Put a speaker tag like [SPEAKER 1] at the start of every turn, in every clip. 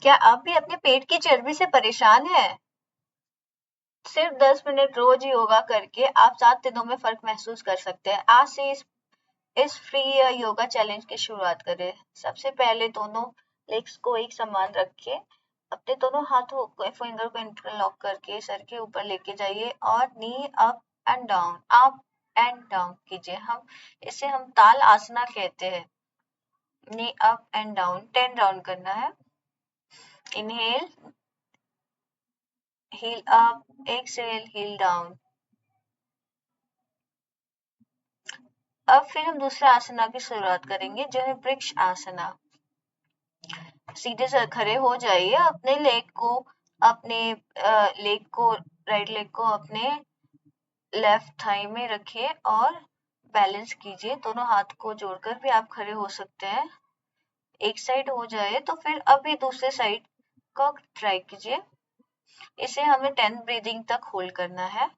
[SPEAKER 1] क्या आप भी अपने पेट की चर्बी से परेशान हैं? सिर्फ 10 मिनट रोज योगा करके आप 7 दिनों में फर्क महसूस कर सकते हैं। आज से इस फ्री योगा चैलेंज की शुरुआत करें। सबसे पहले दोनों लेग्स को एक समान रखिए। अपने दोनों हाथों को फिंगर को इंटरलॉक करके सर के ऊपर लेके जाइए और नी अप एंड डाउन कीजिए। हम ताल आसना कहते हैं। Knee up and down 10 round करना है। Inhale, heel up, exhale, heel down. अब फिर हम दूसरे आसना की शुरुआत करेंगे जो है वृक्ष आसना। सीधे से खड़े हो जाइए। अपने राइट लेग को अपने लेफ्ट थाई में रखिए और बैलेंस कीजिए। दोनों हाथ को जोड़कर भी आप खड़े हो सकते हैं। एक साइड हो जाए तो फिर अभी दूसरे साइड को ट्राई कीजिए। इसे हमें 10 ब्रीदिंग तक होल्ड करना है।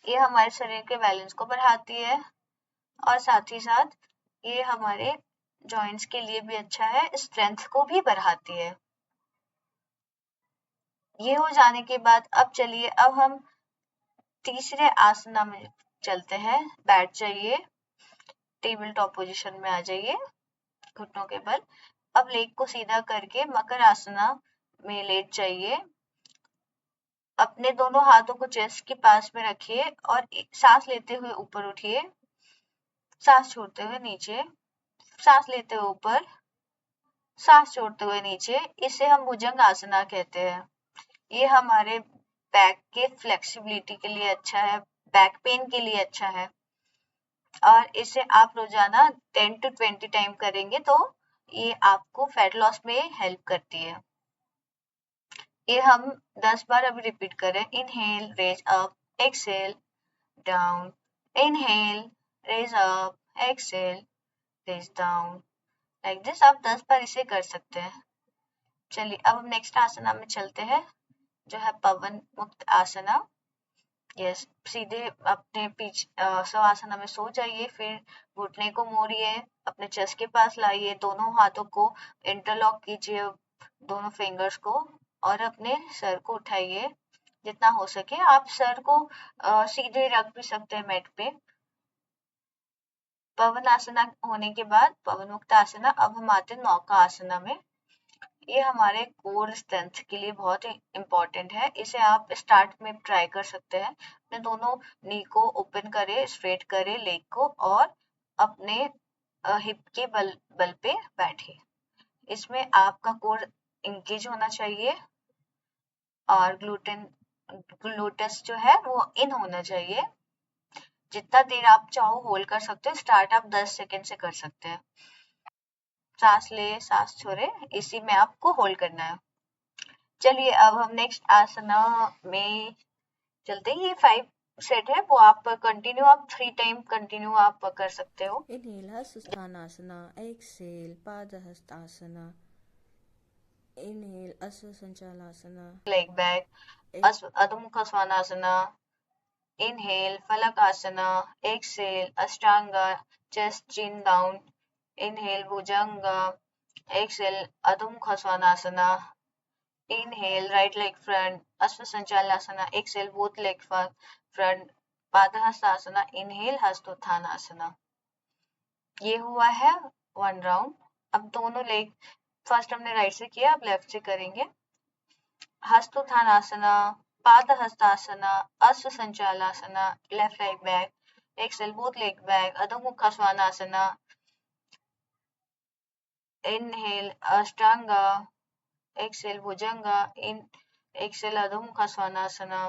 [SPEAKER 1] ये हमारे शरीर के बैलेंस को बढ़ाती है और साथ ही साथ ये हमारे जॉइंट्स के लिए भी अच्छा है, स्ट्रेंथ को भी बढ़ाती है। ये हो जाने के बाद अब हम तीसरे आसना में चलते हैं। बैठ जाइए, टेबल टॉप पोजीशन में आ जाइए, घुटनों के बल। अब लेग को सीधा करके मकर आसना में लेट जाइए। अपने दोनों हाथों को चेस्ट के पास में रखिए और सांस लेते हुए ऊपर उठिए, सांस छोड़ते हुए नीचे, सांस लेते हुए ऊपर, सांस छोड़ते हुए नीचे। इसे हम भुजंग आसना कहते हैं। ये हमारे बैक के फ्लेक्सिबिलिटी के लिए अच्छा है, बैक पेन के लिए अच्छा है और इसे आप रोजाना 10 to 20 टाइम करेंगे तो ये आपको फैट लॉस में हेल्प करती है। ये हम 10 बार अभी रिपीट करें। Inhale, raise up, exhale, down, inhale, raise up, exhale, raise down. Like this आप 10 बार इसे कर सकते हैं। चलिए अब हम नेक्स्ट आसना में चलते हैं जो है पवन मुक्त आसना। यस, सीधे अपने शवासना में सो जाइए। फिर घुटने को मोड़िए, अपने चेस्ट के पास लाइए, दोनों हाथों को इंटरलॉक कीजिए, दोनों फिंगर्स को, और अपने सर को उठाइए जितना हो सके। आप सर को सीधे रख भी सकते हैं मैट पे। पवन आसना होने के बाद पवन मुक्त आसना। अब हम आते हैं नौका आसना में। ये हमारे कोर स्ट्रेंथ के लिए बहुत इम्पोर्टेंट है। इसे आप स्टार्ट में ट्राई कर सकते हैं। अपने दोनों नी को ओपन करें, स्ट्रेट करें लेग को और अपने हिप के बल पे बैठे। इसमें आपका कोर इंगेज होना चाहिए और ग्लूटस जो है वो इन होना चाहिए। जितना देर आप चाहो होल्ड कर सकते हो। स्टार्ट आप 10 सेकेंड से कर सकते हैं। सांस ले, सांस छोड़े, इसी में आपको होल्ड करना है। चलिए अब हम नेक्स्ट आसना में चलते हैं। ये 5 सेट है, वो आप कंटिन्यू, आप 3 टाइम कंटिन्यू आप कर सकते हो।
[SPEAKER 2] Inhale Hasuthanasana, exhale Padahastasana, inhale Asvasanchalasana,
[SPEAKER 1] leg back,
[SPEAKER 2] ex-
[SPEAKER 1] Adhomukha Svanasana, inhale Phalakasana, exhale Ashtanga, chest chin down, inhale Bhujanga, exhale Adhomukha Svanasana, inhale right leg front, Ashwasanchalasana, exhale both leg front, Padahastasana, inhale Hastottanasana. ये हुआ है 1 राउंड। अब दोनों लेग, फर्स्ट हमने राइट से किया, अब लेफ्ट से करेंगे। Hastottanasana, Padahastasana, Ashwasanchalasana, left leg back, exhale both leg back, Adhomukha Svanasana, inhale Ashtanga, exhale Bhujanga, exhale Adhomukha Svanasana,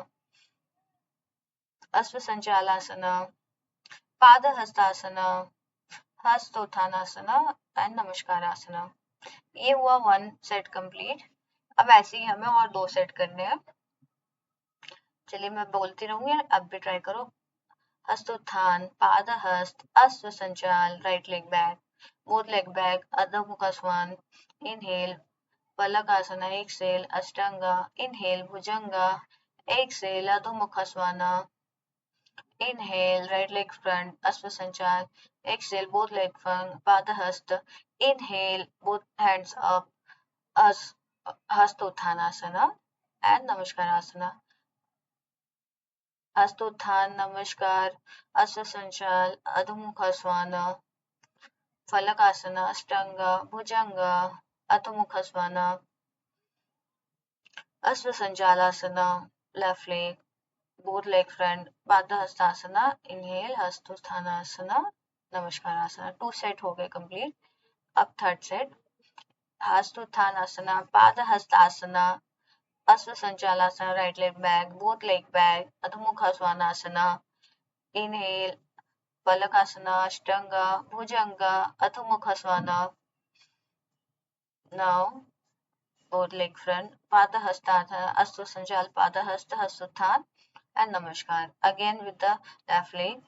[SPEAKER 1] Ashwasanchalasana, Padahastasana, Hastottanasana and Namaskarasana. ये हुआ 1 सेट कंप्लीट। अब ऐसे ही हमें और 2 सेट करने हैं। चलिए मैं बोलती रहूंगी, अब भी ट्राई करो। Hastottana, Padahasta, Ashwasanchala, right leg back, both leg back, Adhomukha Svana, inhale Palakasana, exhale Ashtanga, inhale Bhujanga, exhale Adhomukha Svana, inhale right leg front Ashwasanchal, exhale both leg front Padahasta, inhale both hands up, Hastottanasana and Namaskarasana. Hastottana, Namaskar, Ashwasanchala, Adhomukhashvana, Phalakasana, Ashtang, Bhujang, Adhomukhashvana, Ashwasanchalasana, left leg, both leg front, Padahastasana, inhale, Hastottanasana, Namaskarasana. 2 set हो गए complete. अब third set, Hastottanasana, Padahastasana, Ashwasanchalasana, right leg back, both leg back, Adhomukhashvanasana, inhale, Phalakasana, Ashtang, Bhujang, अधोमुखश्वाना। Now both leg front, Padahastasana, Aswasanjal, Padahasta, Hastothan, and Namaskar. Again with the left leg,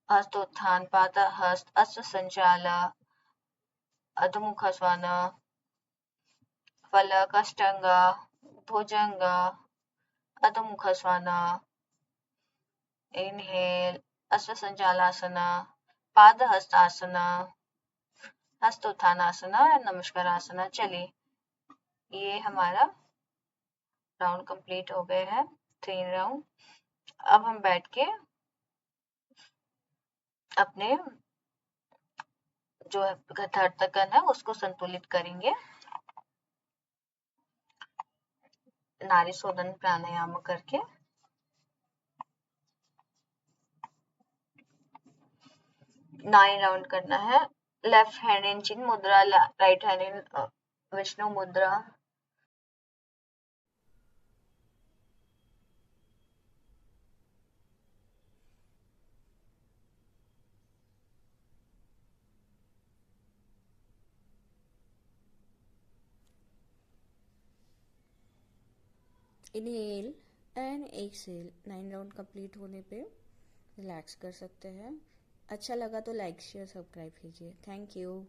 [SPEAKER 1] Hastothan, Padahast, Aswasanjala, Adhumukhasvana, Falak, Ashtanga, Bhujanga, Adhumukhasvana. Inhale, Aswasanjalasana, Padahastasana, Hastothanasana and Namaskar-asana. चलिए, ये हमारा round complete हो गए हैं, 3 round. अब हम बैठ के अपने जो धड़कन है उसको संतुलित करेंगे नाड़ी शोधन प्राणायाम करके। 9 राउंड करना है। लेफ्ट हैंड इन चिन मुद्रा, राइट हैंड इन विष्णु मुद्रा।
[SPEAKER 2] Inhale and exhale. 9 round complete होने पे रिलैक्स कर सकते हैं। अच्छा लगा तो लाइक शेयर सब्सक्राइब कीजिए। Thank you.